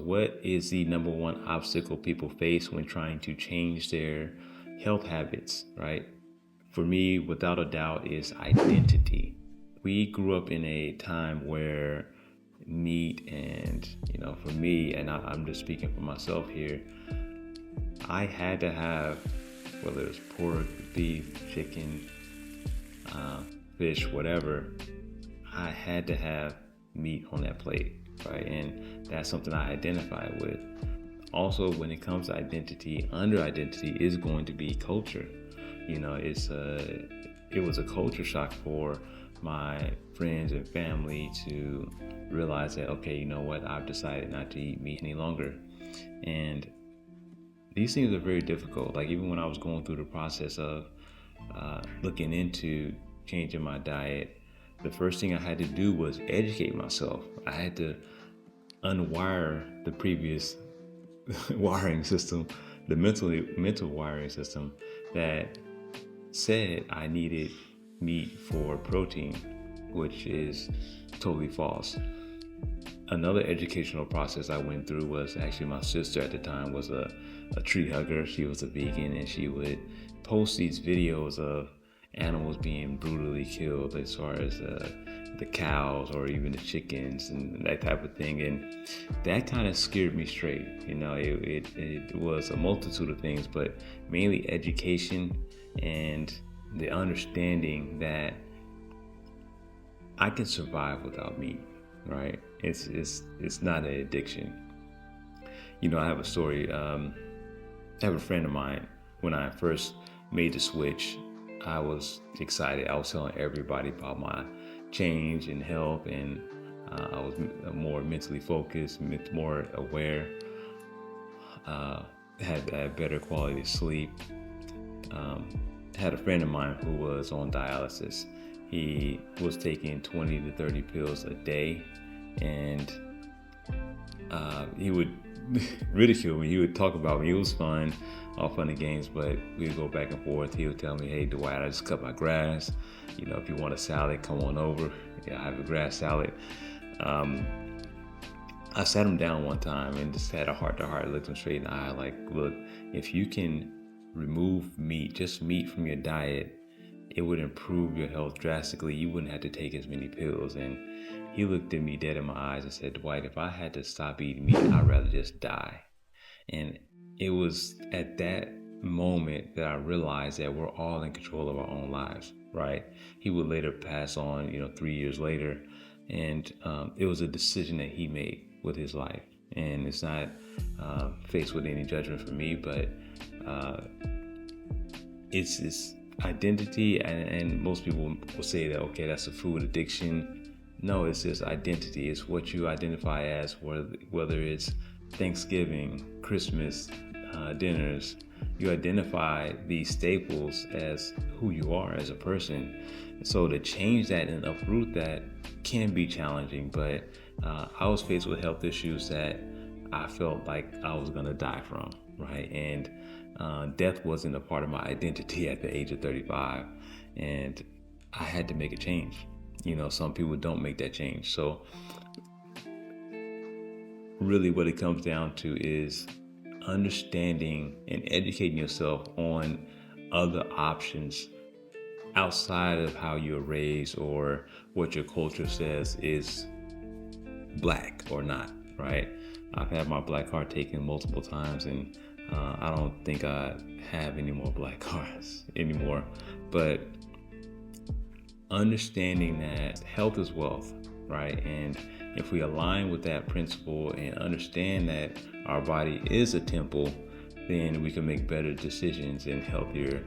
what is the number one obstacle people face when trying to change their health habits, right? For me, without a doubt, is identity. We grew up in a time where meat and, for me, and I'm just speaking for myself here, I had to have, whether it's pork, beef, chicken, fish, whatever, I had to have meat on that plate, right? And that's something I identify with. Also, when it comes to identity, under identity is going to be culture. It was a culture shock for my friends and family to realize that, okay, you know what, I've decided not to eat meat any longer. And these things are very difficult. Like, even when I was going through the process of looking into changing my diet, the first thing I had to do was educate myself. I had to unwire the previous wiring system, the mental wiring system that said I needed meat for protein, which is totally false. Another educational process I went through was actually, my sister at the time was a tree hugger. She was a vegan, and she would post these videos of animals being brutally killed, as far as the cows or even the chickens and that type of thing. And that kind of scared me straight. It was a multitude of things, but mainly education and the understanding that I can survive without meat, right? It's not an addiction. I have a story. I have a friend of mine. When I first made the switch, I was excited. I was telling everybody about my change in health, and I was more mentally focused, more aware, had better quality of sleep. Had a friend of mine who was on dialysis. He was taking 20 to 30 pills a day, and he would ridicule me. He would talk about me. It was fun, all fun and games, but we'd go back and forth. He would tell me, "Hey, Dwight, I just cut my grass. If you want a salad, come on over. Yeah, I have a grass salad." I sat him down one time and just had a heart-to-heart, looked him straight in the eye, like, "Look, if you can remove meat, just meat from your diet, it would improve your health drastically. You wouldn't have to take as many pills." And he looked at me dead in my eyes and said, "Dwight, if I had to stop eating meat, I'd rather just die." And it was at that moment that I realized that we're all in control of our own lives, right? He would later pass on, 3 years later. And it was a decision that he made with his life. And it's not faced with any judgment from me, but it's identity. And most people will say that, okay, that's a food addiction. No, it's just identity. It's what you identify as, whether it's Thanksgiving, Christmas, dinners. You identify these staples as who you are as a person. So to change that and uproot that can be challenging, but I was faced with health issues that I felt like I was going to die from, right? And death wasn't a part of my identity at the age of 35, and I had to make a change. Some people don't make that change. So really what it comes down to is understanding and educating yourself on other options outside of how you're raised or what your culture says is black or not, right? I've had my black card taken multiple times, and I don't think I have any more black cards anymore. But understanding that health is wealth, right? And if we align with that principle and understand that our body is a temple, then we can make better decisions and healthier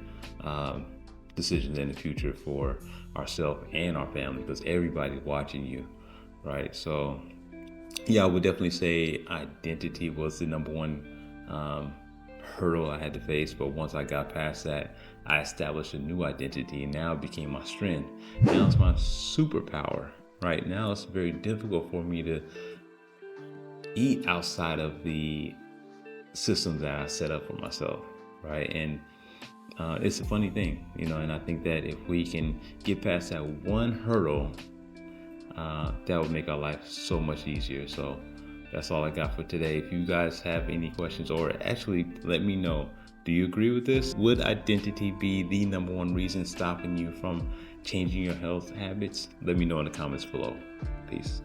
decisions in the future for ourselves and our family, because everybody's watching you, right? So yeah, I would definitely say identity was the number one hurdle I had to face. But once I got past that, I established a new identity, and now it became my strength. Now it's my superpower, right? Now it's very difficult for me to eat outside of the systems that I set up for myself, right? And it's a funny thing, and I think that if we can get past that one hurdle, that would make our life so much easier. So that's all I got for today. If you guys have any questions, or actually let me know, do you agree with this? Would identity be the number one reason stopping you from changing your health habits? Let me know in the comments below. Peace.